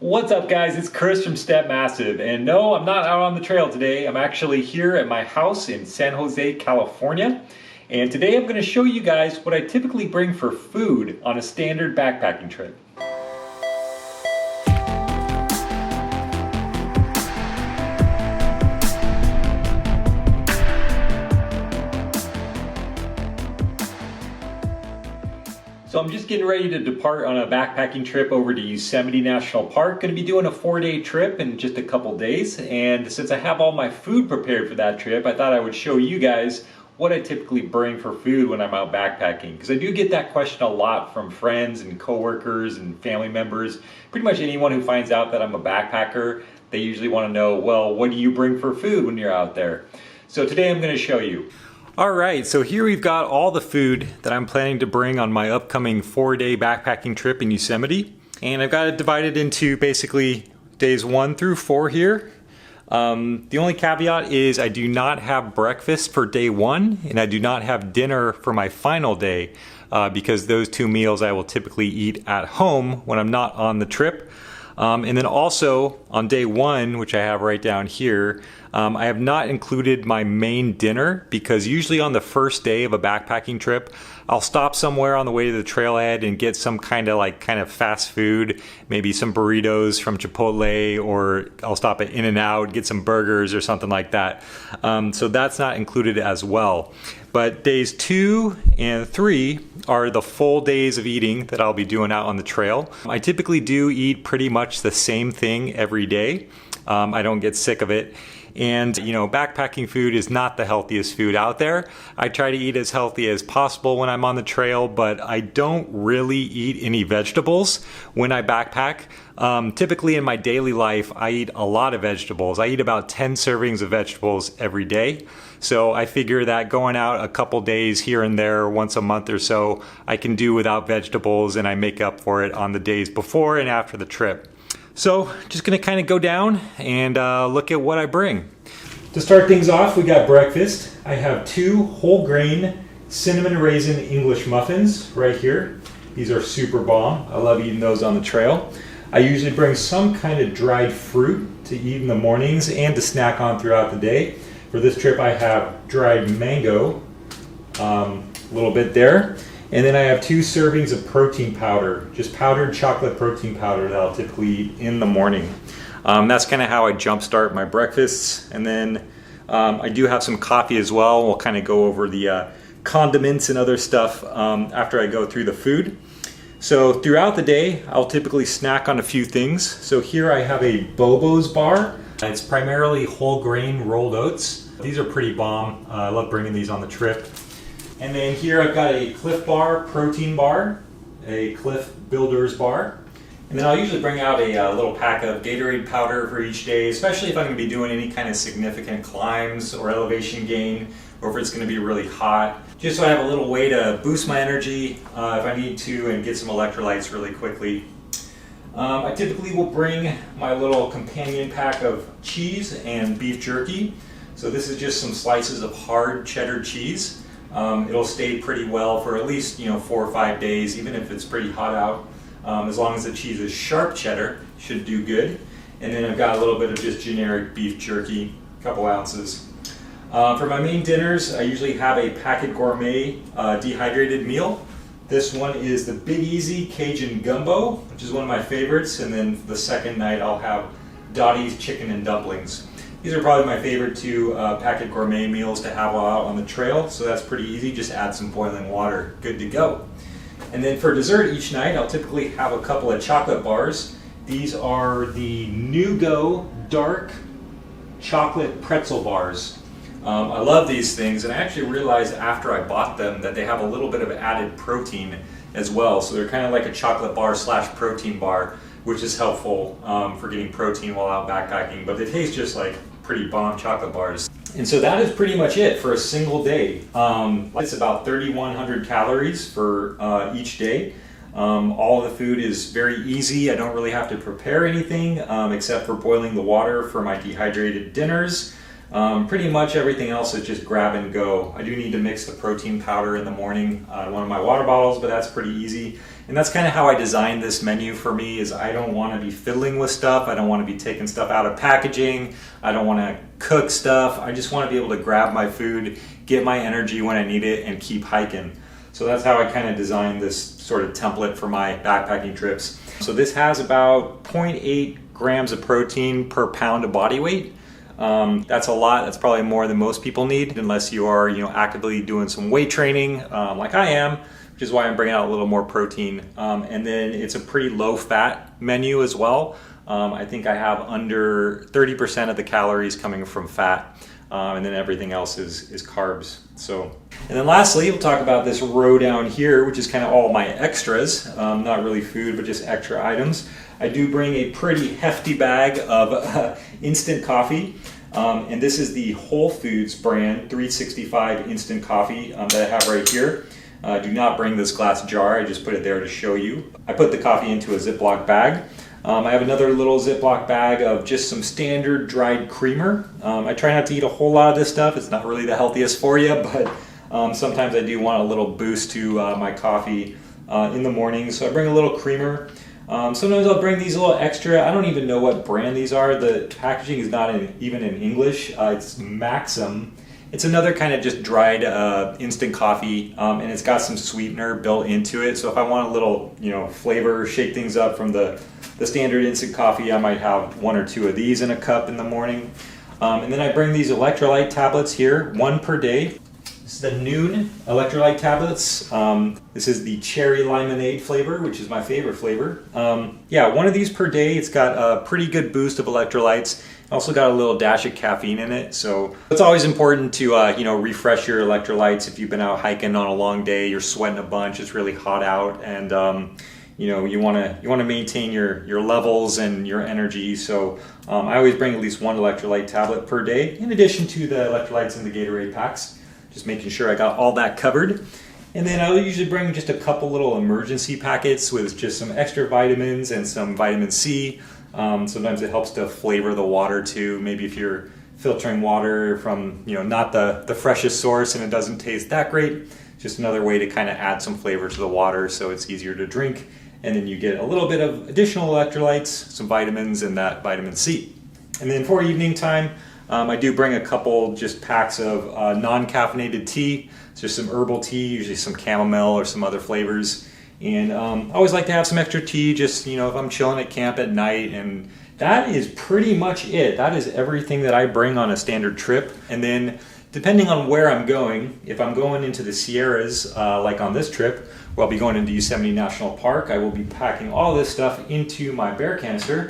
What's up guys, it's Chris from Step Massive, and no, I'm not out on the trail today. I'm actually here at my house in San Jose, California, and today I'm going to show you guys what I typically bring for food on a standard backpacking trip. So I'm just getting ready to depart on a backpacking trip over to Yosemite National Park. Going to be doing a 4-day trip in just a couple days. And since I have all my food prepared for that trip, I thought I would show you guys what I typically bring for food when I'm out backpacking. Because I do get that question a lot from friends and coworkers and family members. Pretty much anyone who finds out that I'm a backpacker, they usually want to know, well, what do you bring for food when you're out there? So today I'm going to show you. Alright, so here we've got all the food that I'm planning to bring on my upcoming 4-day backpacking trip in Yosemite. And I've got it divided into basically days 1 through 4 here. The only caveat is I do not have breakfast for day 1 and I do not have dinner for my final day because those 2 meals I will typically eat at home when I'm not on the trip. And then also on day 1, which I have right down here, I have not included my main dinner because usually on the first day of a backpacking trip, I'll stop somewhere on the way to the trailhead and get some kind of fast food, maybe some burritos from Chipotle, or I'll stop at In-N-Out, get some burgers or something like that. So that's not included as well. But days 2 and 3 are the full days of eating that I'll be doing out on the trail. I typically do eat pretty much the same thing every day. I don't get sick of it. And you know, backpacking food is not the healthiest food out there. I try to eat as healthy as possible when I'm on the trail, but I don't really eat any vegetables when I backpack. Typically in my daily life, I eat a lot of vegetables. I eat about 10 servings of vegetables every day. So I figure that going out a couple days here and there, once a month or so, I can do without vegetables, and I make up for it on the days before and after the trip. So just gonna kind of go down and look at what I bring. To start things off, we got breakfast. I have 2 whole grain cinnamon raisin English muffins right here. These are super bomb. I love eating those on the trail. I usually bring some kind of dried fruit to eat in the mornings and to snack on throughout the day. For this trip I have dried mango, a little bit there. And then I have 2 servings of protein powder, just powdered chocolate protein powder that I'll typically eat in the morning. That's kind of how I jumpstart my breakfasts. And then I do have some coffee as well. We'll kind of go over the condiments and other stuff after I go through the food. So throughout the day, I'll typically snack on a few things. So here I have a Bobo's bar. It's primarily whole grain rolled oats. These are pretty bomb. I love bringing these on the trip. And then here I've got a Cliff Bar protein bar, a Cliff Builders bar. And then I'll usually bring out a little pack of Gatorade powder for each day, especially if I'm going to be doing any kind of significant climbs or elevation gain, or if it's going to be really hot. Just so I have a little way to boost my energy if I need to and get some electrolytes really quickly. I typically will bring my little companion pack of cheese and beef jerky. So this is just some slices of hard cheddar cheese. It'll stay pretty well for at least 4 or 5 days, even if it's pretty hot out. As long as the cheese is sharp cheddar, should do good. And then I've got a little bit of just generic beef jerky, a couple ounces. For my main dinners, I usually have a Packet Gourmet dehydrated meal. This one is the Big Easy Cajun Gumbo, which is one of my favorites. And then for the second night, I'll have Dottie's Chicken and Dumplings. These are probably my favorite 2 Packet Gourmet meals to have while out on the trail, so that's pretty easy. Just add some boiling water, good to go. And then for dessert each night, I'll typically have a couple of chocolate bars. These are the Nugo Dark Chocolate Pretzel Bars. I love these things, and I actually realized after I bought them that they have a little bit of added protein as well. So they're kind of like a chocolate bar / protein bar, which is helpful for getting protein while out backpacking, but they taste just like pretty bomb chocolate bars. And so that is pretty much it for a single day. It's about 3,100 calories for each day. All of the food is very easy. I don't really have to prepare anything except for boiling the water for my dehydrated dinners. Pretty much everything else is just grab and go. I do need to mix the protein powder in the morning in one of my water bottles, but that's pretty easy. And that's kind of how I designed this menu for me, is I don't want to be fiddling with stuff. I don't want to be taking stuff out of packaging. I don't want to cook stuff. I just want to be able to grab my food, get my energy when I need it, and keep hiking. So that's how I kind of designed this sort of template for my backpacking trips. So this has about 0.8 grams of protein per pound of body weight. That's a lot. That's probably more than most people need, unless you are, actively doing some weight training, like I am, which is why I'm bringing out a little more protein. And then it's a pretty low fat menu as well. I think I have under 30% of the calories coming from fat, and then everything else is carbs. And then lastly, we'll talk about this row down here, which is kind of all my extras, not really food, but just extra items. I do bring a pretty hefty bag of instant coffee, and this is the Whole Foods brand 365 instant coffee that I have right here. Do not bring this glass jar, I just put it there to show you. I put the coffee into a Ziploc bag. I have another little Ziploc bag of just some standard dried creamer. I try not to eat a whole lot of this stuff. It's not really the healthiest for you, but sometimes I do want a little boost to my coffee in the morning. So I bring a little creamer. Sometimes I'll bring these a little extra. I don't even know what brand these are. The packaging is not even in English. It's Maxim. It's another kind of just dried instant coffee, and it's got some sweetener built into it. So if I want a little, flavor, shake things up from the standard instant coffee, I might have 1 or 2 of these in a cup in the morning. And then I bring these electrolyte tablets here, 1 per day. This is the Noon electrolyte tablets. This is the cherry lemonade flavor, which is my favorite flavor. 1 of these per day. It's got a pretty good boost of electrolytes. Also got a little dash of caffeine in it, so it's always important to refresh your electrolytes. If you've been out hiking on a long day, you're sweating a bunch, it's really hot out, and you want to maintain your levels and your energy. So I always bring at least 1 electrolyte tablet per day, in addition to the electrolytes in the Gatorade packs. Just making sure I got all that covered. And then I'll usually bring just a couple little emergency packets with just some extra vitamins and some vitamin C. Sometimes it helps to flavor the water too. Maybe if you're filtering water from not the freshest source and it doesn't taste that great, just another way to kind of add some flavor to the water so it's easier to drink. And then you get a little bit of additional electrolytes, some vitamins, and that vitamin C. And then for evening time, I do bring a couple just packs of non-caffeinated tea. It's just some herbal tea, usually some chamomile or some other flavors. And I always like to have some extra tea, just if I'm chilling at camp at night. And that is pretty much it. That is everything that I bring on a standard trip. And then depending on where I'm going, if I'm going into the Sierras, like on this trip, where I'll be going into Yosemite National Park, I will be packing all this stuff into my bear canister.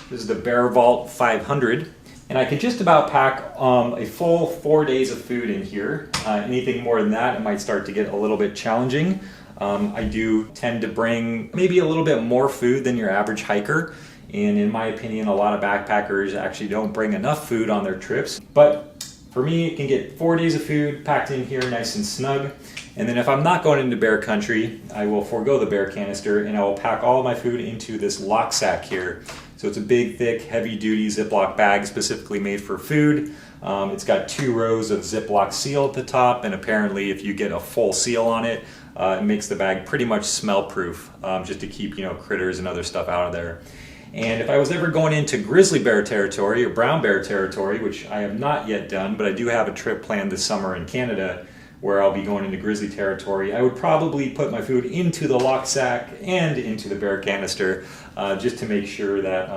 This is the Bear Vault 500. And I can just about pack a full 4 days of food in here. Anything more than that, it might start to get a little bit challenging. I do tend to bring maybe a little bit more food than your average hiker. And in my opinion, a lot of backpackers actually don't bring enough food on their trips. But for me, it can get 4 days of food packed in here nice and snug. And then if I'm not going into bear country, I will forego the bear canister and I will pack all of my food into this lock sack here. So it's a big, thick, heavy-duty Ziploc bag specifically made for food. It's got 2 rows of Ziploc seal at the top, and apparently if you get a full seal on it, it makes the bag pretty much smell-proof, just to keep critters and other stuff out of there. And if I was ever going into grizzly bear territory or brown bear territory, which I have not yet done, but I do have a trip planned this summer in Canada where I'll be going into grizzly territory, I would probably put my food into the lock sack and into the bear canister, just to make sure that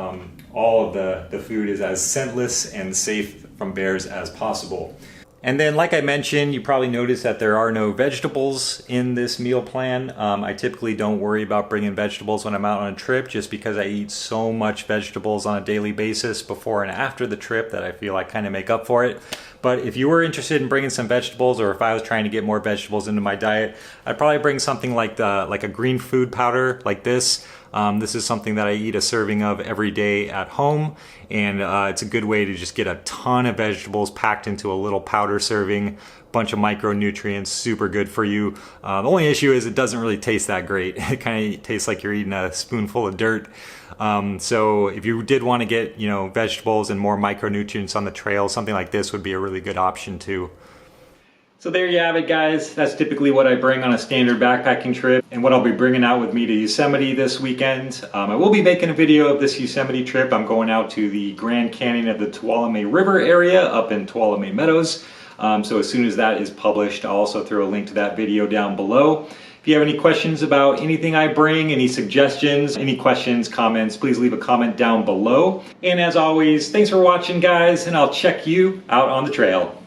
all of the food is as scentless and safe from bears as possible. And then, like I mentioned, you probably noticed that there are no vegetables in this meal plan. I typically don't worry about bringing vegetables when I'm out on a trip, just because I eat so much vegetables on a daily basis before and after the trip that I feel I kind of make up for it. But if you were interested in bringing some vegetables, or if I was trying to get more vegetables into my diet, I'd probably bring something like a green food powder like this. This is something that I eat a serving of every day at home, and it's a good way to just get a ton of vegetables packed into a little powder serving, bunch of micronutrients, super good for you. The only issue is it doesn't really taste that great. It kind of tastes like you're eating a spoonful of dirt. So if you did want to get, vegetables and more micronutrients on the trail, something like this would be a really good option too. So there you have it, guys. That's typically what I bring on a standard backpacking trip and what I'll be bringing out with me to Yosemite this weekend. I will be making a video of this Yosemite trip. I'm going out to the Grand Canyon of the Tuolumne River area up in Tuolumne Meadows. So as soon as that is published, I'll also throw a link to that video down below. If you have any questions about anything I bring, any suggestions, any questions, comments, please leave a comment down below. And as always, thanks for watching, guys, and I'll check you out on the trail.